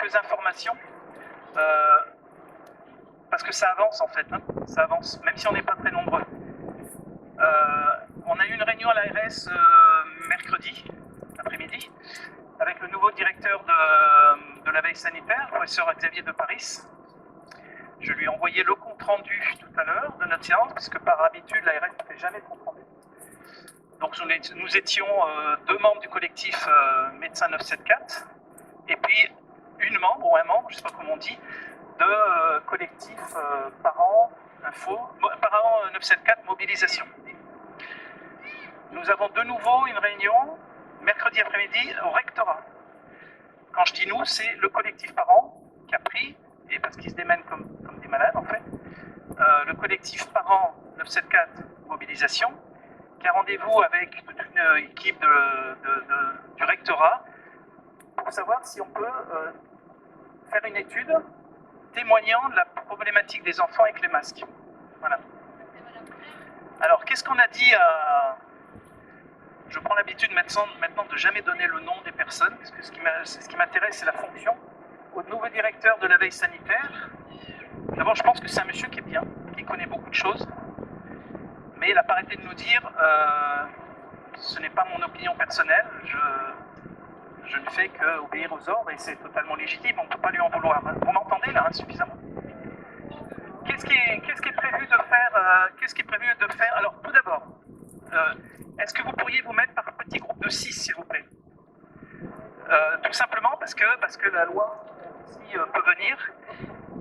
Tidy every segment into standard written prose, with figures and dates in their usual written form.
quelques informations, parce que ça avance en fait, hein, ça avance, même si on n'est pas très nombreux. On a eu une réunion à l'ARS mercredi après-midi, avec le nouveau directeur de la veille sanitaire, le professeur Xavier de Paris. Je lui ai envoyé le compte-rendu tout à l'heure de notre séance, puisque par habitude, l'ARS ne fait jamais de compte-rendu. Donc nous étions deux membres du collectif Médecins 974, et puis une membre, ou un membre, je ne sais pas comment on dit, de collectif Parents Info, Parents 974 Mobilisation. Nous avons de nouveau une réunion mercredi après-midi au rectorat. Quand je dis nous, c'est le collectif Parents qui a pris, et parce qu'ils se démènent comme des malades en fait, le collectif Parents 974 Mobilisation, qui a rendez-vous avec toute une équipe du rectorat pour savoir si on peut faire une étude témoignant de la problématique des enfants avec les masques. Voilà. Alors, qu'est-ce qu'on a dit à... Je prends l'habitude maintenant de jamais donner le nom des personnes, parce que ce qui m'intéresse, c'est la fonction. Au nouveau directeur de la veille sanitaire, d'abord, je pense que c'est un monsieur qui est bien, qui connaît beaucoup de choses, mais il n'a pas arrêté de nous dire ce n'est pas mon opinion personnelle, je ne fais qu'obéir aux ordres et c'est totalement légitime, on ne peut pas lui en vouloir. Vous m'entendez là, suffisamment? Qu'est-ce qui est prévu de faire? Alors, tout d'abord, est-ce que vous pourriez vous mettre par petit groupe de 6, s'il vous plaît? Tout simplement parce que la loi aussi peut venir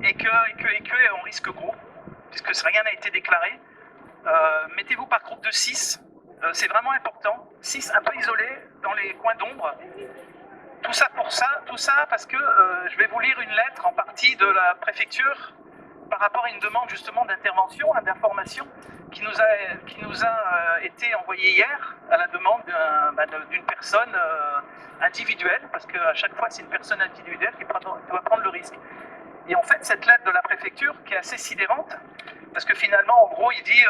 et qu'on risque gros, puisque rien n'a été déclaré. Mettez-vous par groupe de 6, c'est vraiment important. 6 un peu isolés dans les coins d'ombre. Tout ça parce que je vais vous lire une lettre en partie de la préfecture par rapport à une demande justement d'intervention, d'information qui nous a été envoyée hier à la demande d'une personne individuelle, parce qu'à chaque fois c'est une personne individuelle qui doit prendre le risque. Et en fait, cette lettre de la préfecture qui est assez sidérante, parce que finalement, en gros, il dit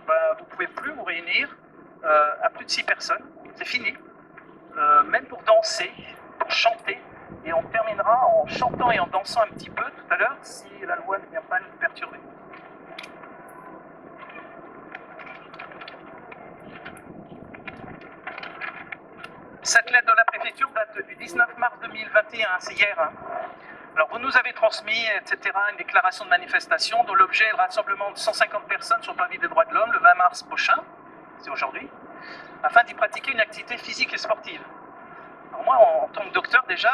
vous ne pouvez plus vous réunir à plus de 6 personnes, c'est fini. Même pour danser, pour chanter, et on terminera en chantant et en dansant un petit peu tout à l'heure si la loi ne vient pas nous perturber. Cette lettre de la préfecture date du 19 mars 2021, c'est hier. Hein. Alors vous nous avez transmis, etc., une déclaration de manifestation dont l'objet est le rassemblement de 150 personnes sur le parvis des droits de l'homme le 20 mars prochain, c'est aujourd'hui, afin d'y pratiquer une activité physique et sportive. Alors moi, en tant que docteur, déjà,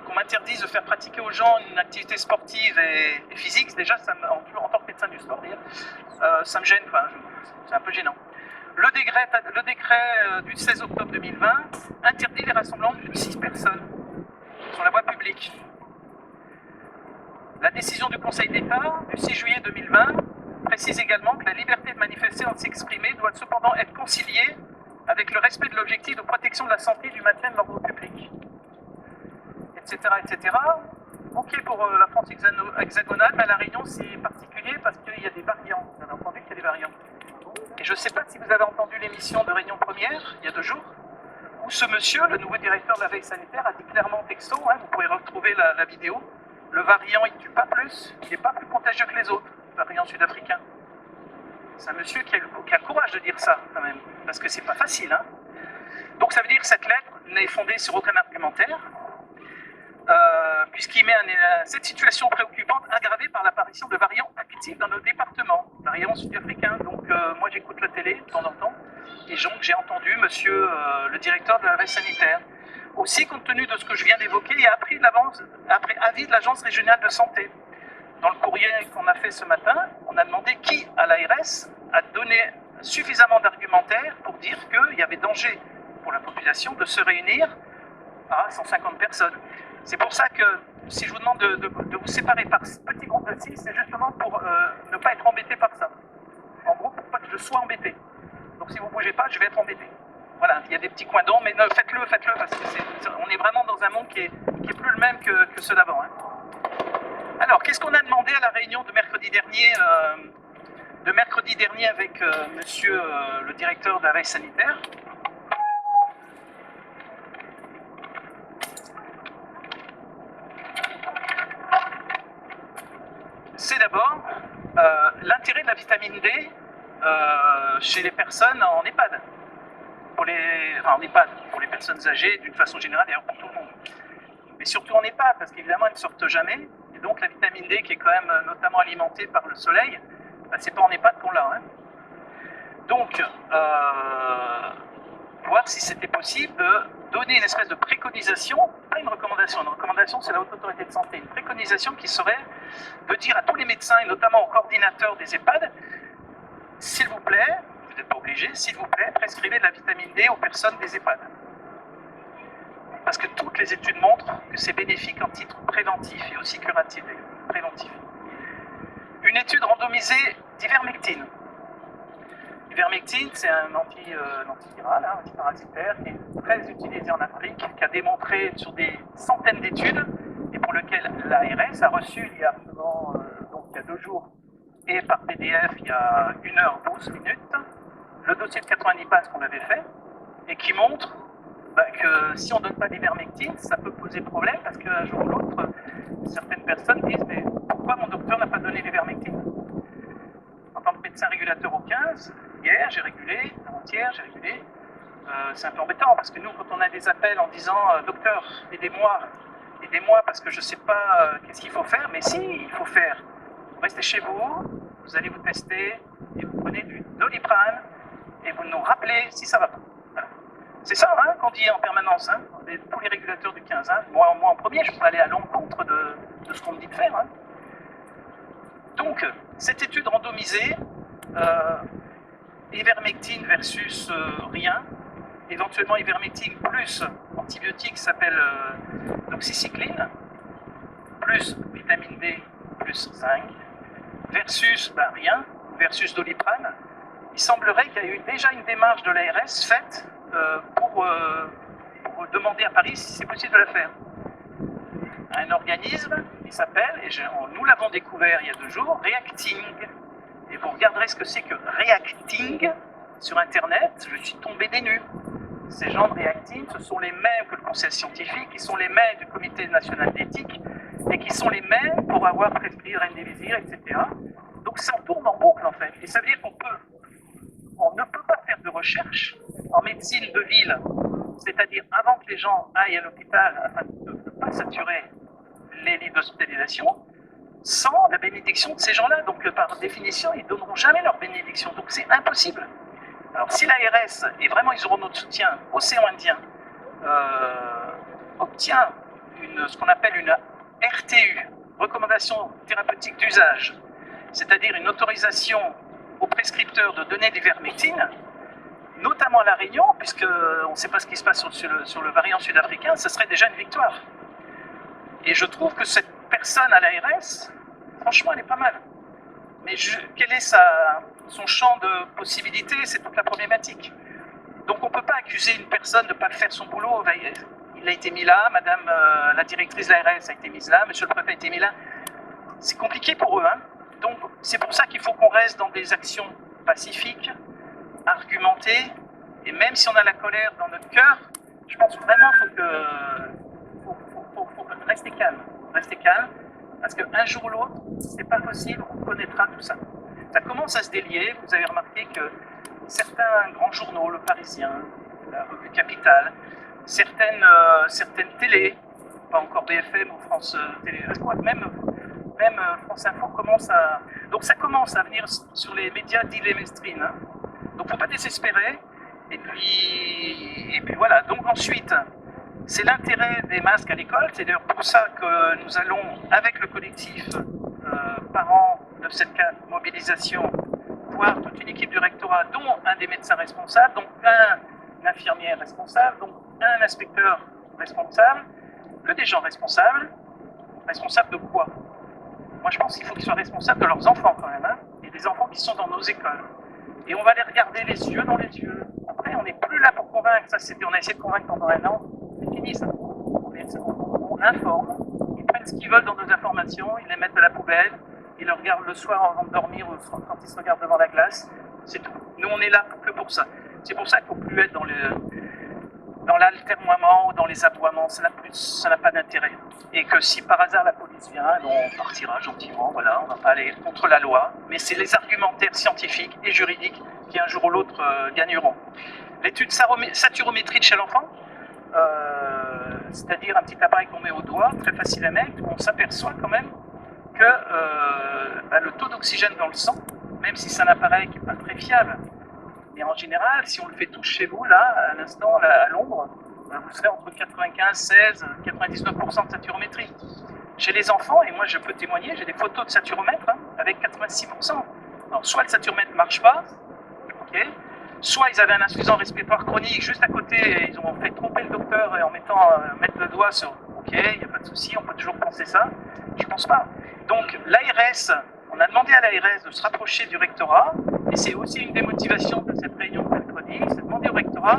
qu'on m'interdise de faire pratiquer aux gens une activité sportive et physique, déjà, en tant que médecin du sport, ça me gêne, c'est un peu gênant. Le décret du 16 octobre 2020 interdit les rassemblements de plus de 6 personnes sur la voie publique. La décision du Conseil d'État du 6 juillet 2020 précise également que la liberté de manifester et de s'exprimer doit cependant être conciliée avec le respect de l'objectif de protection de la santé et du maintien de l'ordre public, etc., etc. Ok pour la France hexagonale, mais à La Réunion c'est particulier parce qu'il y a des variants. Vous avez entendu qu'il y a des variants. Et je ne sais pas si vous avez entendu l'émission de Réunion Première, il y a 2 jours, où ce monsieur, le nouveau directeur de la veille sanitaire, a dit clairement texto, hein, vous pouvez retrouver la vidéo, le variant il ne tue pas plus, il n'est pas plus contagieux que les autres, le variant sud-africain. C'est un monsieur qui a le courage de dire ça, quand même, parce que c'est pas facile. Hein. Donc ça veut dire que cette lettre n'est fondée sur aucun argumentaire, puisqu'il met cette situation préoccupante aggravée par l'apparition de variants actifs dans nos départements, variants sud-africains. Donc moi j'écoute la télé de temps en temps, et donc j'ai entendu monsieur le directeur de la veille sanitaire. Aussi, compte tenu de ce que je viens d'évoquer, et après avis de l'Agence régionale de santé. Dans le courrier qu'on a fait ce matin, on a demandé qui, à l'ARS, a donné suffisamment d'argumentaires pour dire qu'il y avait danger pour la population de se réunir à 150 personnes. C'est pour ça que si je vous demande de vous séparer par petit groupe de 6, c'est justement pour ne pas être embêté par ça. En gros, pour pas que je sois embêté. Donc si vous ne bougez pas, je vais être embêté. Voilà, il y a des petits coins d'ombre, mais faites-le, parce qu'on est vraiment dans un monde qui est plus le même que ceux d'avant. Hein. Alors, qu'est-ce qu'on a demandé à la réunion de mercredi dernier avec monsieur le directeur de la veille sanitaire? c'est d'abord l'intérêt de la vitamine D chez les personnes en EHPAD. En EHPAD, pour les personnes âgées, d'une façon générale, d'ailleurs pour tout le monde. Mais surtout en EHPAD, parce qu'évidemment, elles ne sortent jamais. Et donc, la vitamine D, qui est quand même notamment alimentée par le soleil, bah, c'est pas en EHPAD qu'on l'a. Hein. Donc, voir si c'était possible de donner une espèce de préconisation, pas une recommandation c'est la Haute Autorité de Santé, une préconisation qui serait de dire à tous les médecins, et notamment aux coordinateurs des EHPAD, s'il vous plaît, vous n'êtes pas obligé, s'il vous plaît, prescrivez de la vitamine D aux personnes des EHPAD. Parce que toutes les études montrent que c'est bénéfique en titre préventif et aussi curatif, préventif. Une étude randomisée d'ivermectine. L'ivermectine, c'est un antiviral, un antiparasitaire, qui est très utilisé en Afrique, qui a démontré sur des centaines d'études, et pour lequel l'ARS a reçu il y a donc il y a 2 jours, et par PDF il y a 1h12 minutes, le dossier de 90 pages qu'on avait fait, et qui montre que si on ne donne pas d'ivermectine, ça peut poser problème, parce qu'un jour ou l'autre, certaines personnes disent « mais pourquoi mon docteur n'a pas donné l'ivermectine ?» En tant que médecin régulateur au 15, hier j'ai régulé, avant-hier j'ai régulé, c'est un peu embêtant, parce que nous, quand on a des appels en disant « docteur, aidez-moi parce que je ne sais pas qu'est-ce qu'il faut faire », mais si, il faut faire. Vous restez chez vous, vous allez vous tester, et vous prenez du Doliprane, et vous nous rappelez si ça va pas. Voilà. C'est ça hein, qu'on dit en permanence, hein, tous les régulateurs du 15. Hein. Moi en premier, je voudrais aller à l'encontre de ce qu'on me dit de faire. Hein. Donc, cette étude randomisée, ivermectine versus rien, éventuellement ivermectine plus antibiotique qui s'appelle doxycycline, plus vitamine D plus zinc, versus rien, versus Doliprane. Il semblerait qu'il y a eu déjà une démarche de l'ARS faite pour demander à Paris si c'est possible de la faire. Un organisme qui s'appelle, et nous l'avons découvert il y a 2 jours, Reacting. Et vous regarderez ce que c'est que Reacting sur Internet, je suis tombé des nues. Ces gens de Reacting, ce sont les mêmes que le conseil scientifique, qui sont les mêmes du comité national d'éthique, et qui sont les mêmes pour avoir prescrit Remdesivir, etc. Donc ça tourne en boucle en fait. Et ça veut dire on ne peut pas faire de recherche en médecine de ville, c'est-à-dire avant que les gens aillent à l'hôpital afin de ne pas saturer les lits d'hospitalisation, sans la bénédiction de ces gens-là. Donc par définition, ils ne donneront jamais leur bénédiction. Donc c'est impossible. Alors si l'ARS, et vraiment ils auront notre soutien, Océan Indien, obtient ce qu'on appelle une RTU, recommandation thérapeutique d'usage, c'est-à-dire une autorisation aux prescripteurs de donner de l'ivermectine, notamment à La Réunion, puisqu'on ne sait pas ce qui se passe sur le variant sud-africain, ce serait déjà une victoire. Et je trouve que cette personne à l'ARS, franchement, elle est pas mal. Mais quel est son champ de possibilités? C'est toute la problématique. Donc on ne peut pas accuser une personne de ne pas faire son boulot. Il a été mis là, madame la directrice de l'ARS a été mise là, monsieur le préfet a été mis là. C'est compliqué pour eux. Hein. Donc c'est pour ça qu'il faut qu'on reste dans des actions pacifiques, argumentées, et même si on a la colère dans notre cœur, je pense vraiment qu'il faut rester calme. Rester calme, parce qu'un jour ou l'autre, c'est pas possible, on connaîtra tout ça. Ça commence à se délier, vous avez remarqué que certains grands journaux, Le Parisien, la Revue Capitale, certaines télés, pas encore BFM ou France Télé, même France Info commence à... Donc ça commence à venir sur les médias dits les mainstream. Hein. Donc il ne faut pas désespérer. Et puis voilà. Donc ensuite, c'est l'intérêt des masques à l'école. C'est d'ailleurs pour ça que nous allons, avec le collectif parents de cette mobilisation, voir toute une équipe du rectorat, dont un des médecins responsables, donc un infirmier responsable, donc un inspecteur responsable, que des gens responsables. Responsables de quoi? Moi, je pense qu'il faut qu'ils soient responsables de leurs enfants quand même, hein, et des enfants qui sont dans nos écoles. Et on va les regarder les yeux dans les yeux. Après, on n'est plus là pour convaincre. On a essayé de convaincre pendant 1 an. C'est fini ça. On informe. Ils prennent ce qu'ils veulent dans nos informations. Ils les mettent à la poubelle. Ils le regardent le soir avant de dormir ou quand ils se regardent devant la glace. C'est tout. Nous, on est là que pour ça. C'est pour ça qu'il ne faut plus être dans l'altermoiement ou dans les aboiements, ça n'a pas d'intérêt. Et que si par hasard la police vient, on partira gentiment, voilà, on ne va pas aller contre la loi, mais c'est les argumentaires scientifiques et juridiques qui un jour ou l'autre gagneront. L'étude saturométrie chez l'enfant, c'est-à-dire un petit appareil qu'on met au doigt, très facile à mettre, on s'aperçoit quand même que le taux d'oxygène dans le sang, même si c'est un appareil qui n'est pas très fiable, mais en général, si on le fait tous chez vous, là, à l'instant, à l'ombre, vous serez entre 95, 16, 99% de saturométrie. Chez les enfants, et moi je peux témoigner, j'ai des photos de saturomètre avec 86%. Alors, soit le saturomètre ne marche pas, okay, soit ils avaient un insuffisance respiratoire chronique juste à côté, et ils ont fait tromper le docteur en mettre le doigt sur ok, il n'y a pas de souci, on peut toujours penser ça. Je ne pense pas. Donc l'ARS, on a demandé à l'ARS de se rapprocher du rectorat, et c'est aussi une des motivations de cette réunion de mercredi, c'est de demander au rectorat,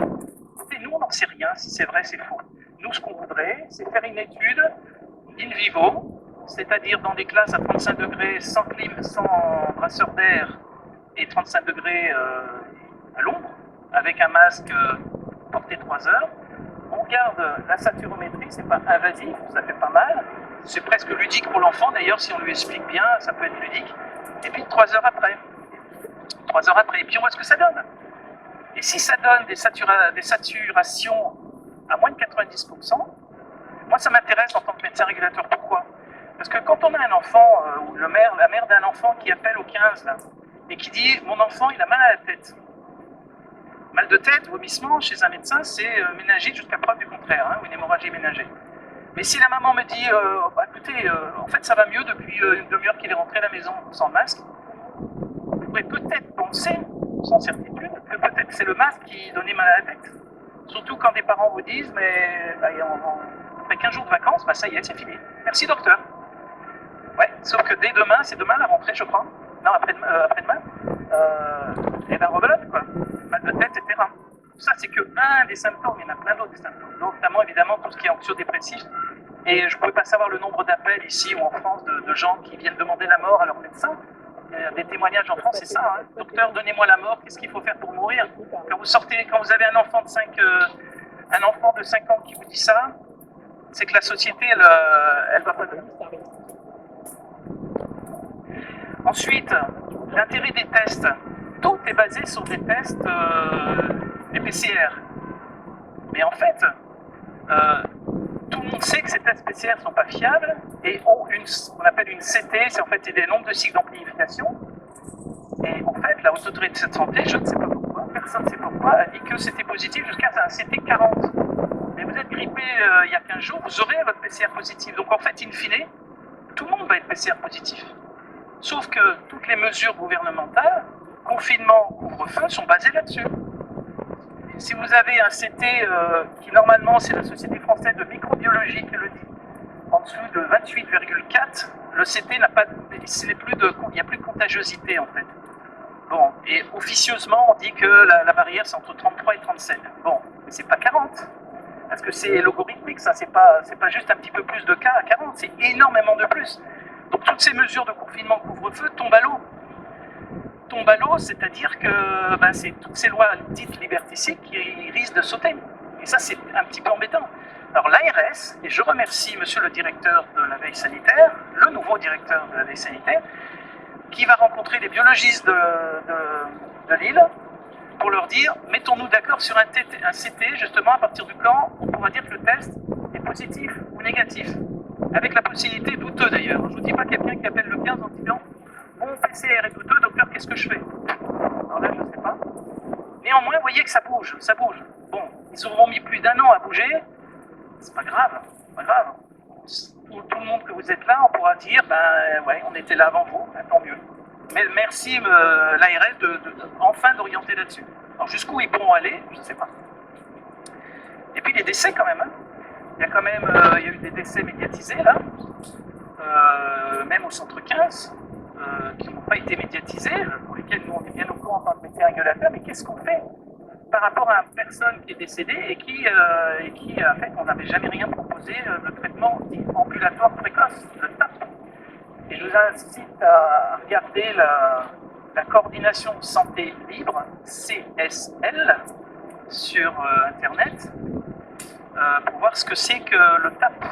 écoutez, nous on n'en sait rien si c'est vrai, c'est faux. Nous ce qu'on voudrait, c'est faire une étude in vivo, c'est-à-dire dans des classes à 35 degrés, sans clim, sans brasseur d'air, et 35 degrés à l'ombre, avec un masque porté 3 heures. On garde la saturométrie, c'est pas invasif, ça fait pas mal. C'est presque ludique pour l'enfant d'ailleurs, si on lui explique bien, ça peut être ludique. Et puis 3 heures après. 3 heures après, et puis on voit ce que ça donne. Et si ça donne des saturations à moins de 90%, moi ça m'intéresse en tant que médecin régulateur. Pourquoi? Parce que quand on a un enfant, ou la mère d'un enfant qui appelle au 15 là, et qui dit « mon enfant il a mal à la tête », mal de tête, vomissement, chez un médecin, c'est méningite jusqu'à preuve du contraire, ou une hémorragie méningée. Mais si la maman me dit écoutez, en fait ça va mieux depuis une demi-heure qu'il est rentré à la maison sans masque, vous pourrez peut-être penser, sans certitude, que peut-être c'est le masque qui donnait mal à la tête. Surtout quand des parents vous disent mais après 15 jours de vacances, ça y est, c'est fini. Merci docteur. Ouais, sauf que dès demain, c'est demain la rentrée, je crois. Non, après-demain. Et ben rebelote, quoi. Mal de tête, etc. Ça, c'est que un des symptômes, il y en a plein d'autres des symptômes. Notamment, évidemment, tout ce qui est anxio-dépressif. Et je ne pouvais pas savoir le nombre d'appels ici ou en France de gens qui viennent demander la mort à leur médecin. Des témoignages en France, c'est ça. Docteur, donnez-moi la mort, qu'est-ce qu'il faut faire pour mourir? Quand vous avez un enfant de 5 ans qui vous dit ça, c'est que la société, elle va pas donner. Ensuite, l'intérêt des tests. Tout est basé sur des tests des PCR. Mais en fait, tout le monde sait que ces tests PCR ne sont pas fiables et ont ce qu'on appelle une CT, c'est en fait des nombres de cycles d'amplification. Et en fait, la Haute Autorité de Santé, je ne sais pas pourquoi, personne ne sait pourquoi, a dit que c'était positif jusqu'à un CT 40. Mais vous êtes grippé il y a 15 jours, vous aurez votre PCR positif. Donc en fait, in fine, tout le monde va être PCR positif. Sauf que toutes les mesures gouvernementales, confinement, couvre-feu, sont basées là-dessus. Si vous avez un CT qui normalement c'est la Société française de microbiologie qui le dit, en dessous de 28,4, le CT n'a pas, il n'y a plus de contagiosité en fait. Bon, et officieusement on dit que la barrière c'est entre 33 et 37. Bon, mais c'est pas 40. Parce que c'est logarithmique, ça, c'est pas juste un petit peu plus de cas à 40, c'est énormément de plus. Donc toutes ces mesures de confinement, couvre-feu tombent à l'eau. Tombent à l'eau, c'est-à-dire que c'est toutes ces lois dites liberticides qui risquent de sauter. Et ça, c'est un petit peu embêtant. Alors l'ARS, et je remercie monsieur le directeur de la veille sanitaire, le nouveau directeur de la veille sanitaire, qui va rencontrer les biologistes de Lille pour leur dire, mettons-nous d'accord sur un CT, justement, à partir du quand on pourra dire que le test est positif ou négatif. Avec la possibilité douteuse d'ailleurs. Je ne vous dis pas quelqu'un qui appelle le 15 en disant mon PCR est douteux, docteur, qu'est-ce que je fais? Alors là, je ne sais pas. Néanmoins, vous voyez que ça bouge, ça bouge. Bon, ils auront mis plus d'1 an à bouger, c'est pas grave, pas grave. Tout le monde que vous êtes là, on pourra dire, ouais, on était là avant vous, tant mieux. Mais merci l'ARS enfin d'orienter là-dessus. Alors jusqu'où ils pourront aller, je ne sais pas. Et puis les décès quand même. Il y a quand même il y a eu des décès médiatisés là, même au centre 15, qui n'ont pas été médiatisés, pour lesquels nous on est bien au courant en tant que médecin régulateur, mais qu'est-ce qu'on fait par rapport à une personne qui est décédée et qui a fait qu'on n'avait jamais rien proposé, le traitement dit ambulatoire précoce, le TAP. Et je vous incite à regarder la coordination santé libre, CSL, sur Internet. pour voir ce que c'est que le TAP,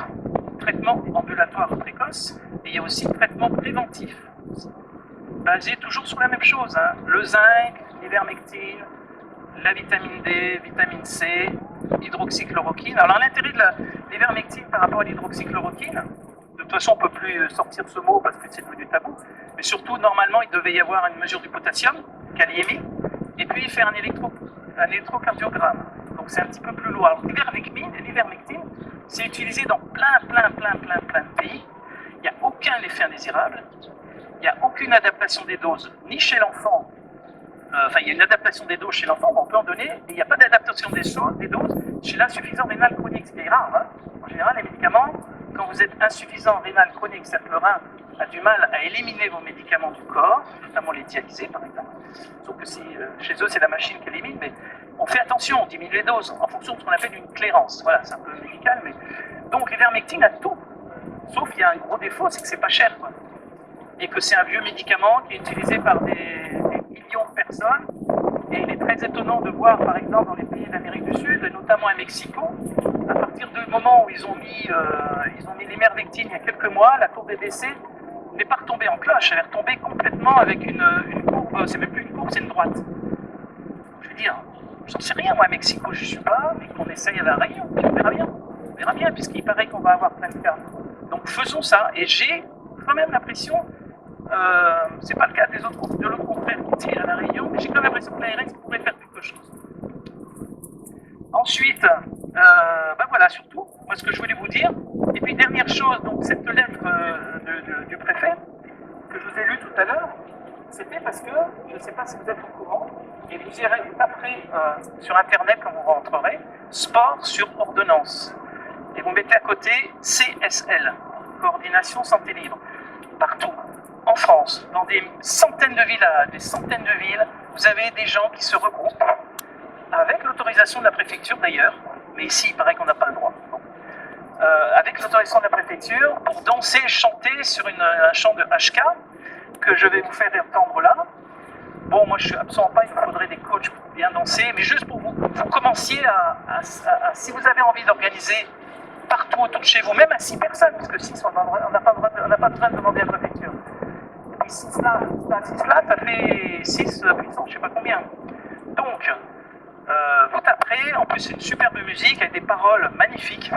traitement ambulatoire précoce, et il y a aussi le traitement préventif, basé toujours sur la même chose, hein, le zinc, l'ivermectine, la vitamine D, vitamine C, hydroxychloroquine. Alors l'intérêt de l'ivermectine par rapport à l'hydroxychloroquine, de toute façon on ne peut plus sortir ce mot parce que c'est devenu tabou, mais surtout normalement il devait y avoir une mesure du potassium, kaliémie, et puis faire un électrocardiogramme. Donc c'est un petit peu plus lourd. Alors l'ivermectine, c'est utilisé dans plein de pays. Il n'y a aucun effet indésirable, il n'y a aucune adaptation des doses, ni chez l'enfant. Enfin, il y a une adaptation des doses chez l'enfant, on peut en donner, et il n'y a pas d'adaptation des doses chez l'insuffisance rénale chronique, ce qui est rare. Hein. En général, les médicaments, quand vous êtes insuffisant rénal chronique, c'est-à-dire que le rein a du mal à éliminer vos médicaments du corps, notamment les dialysés par exemple, sauf que chez eux c'est la machine qui élimine, mais on fait attention, on diminue les doses en fonction de ce qu'on appelle une clairance. Voilà, c'est un peu médical, mais donc l'ivermectine a tout, sauf qu'il y a un gros défaut, c'est que c'est pas cher, quoi. Et que c'est un vieux médicament qui est utilisé par des millions de personnes. Et il est très étonnant de voir, par exemple, dans les pays d'Amérique du Sud, et notamment à Mexico, à partir du moment où ils ont mis l'ivermectine il y a quelques mois, la courbe des décès n'est pas retombée en cloche, elle est retombée complètement avec une courbe, c'est même plus une courbe, c'est une droite. Je veux dire, j'en sais rien, moi à Mexico je ne suis pas, mais qu'on essaye à la Réunion, puis on verra bien, puisqu'il paraît qu'on va avoir plein de cas. Donc faisons ça, et j'ai quand même l'impression, c'est pas le cas de l'autre confrère qui tirent à la Réunion, mais j'ai quand même l'impression que l'ARS pourrait faire quelque chose. Ensuite, ben voilà, surtout, moi ce que je voulais vous dire, et puis dernière chose, donc cette lettre du préfet, que je vous ai lue tout à l'heure, c'était parce que, je ne sais pas si vous êtes au courant, et vous irez après sur internet quand vous rentrerez, sport sur ordonnance, et vous mettez à côté CSL, coordination santé libre, partout. En France, dans des centaines de villages, des centaines de villes, vous avez des gens qui se regroupent, avec l'autorisation de la préfecture d'ailleurs, mais ici il paraît qu'on n'a pas le droit, bon. Avec l'autorisation de la préfecture, pour danser, chanter sur un chant de HK, que je vais vous faire entendre là. Bon, moi je suis absolument pas, il me faudrait des coachs pour bien danser, mais juste pour vous commenciez si vous avez envie d'organiser partout autour de chez vous, même à 6 personnes, parce que 6, on n'a pas besoin de demander à la préfecture. 6 là, ça fait 6 puissance, je sais pas combien. Donc, vous taperez, en plus c'est une superbe musique avec des paroles magnifiques.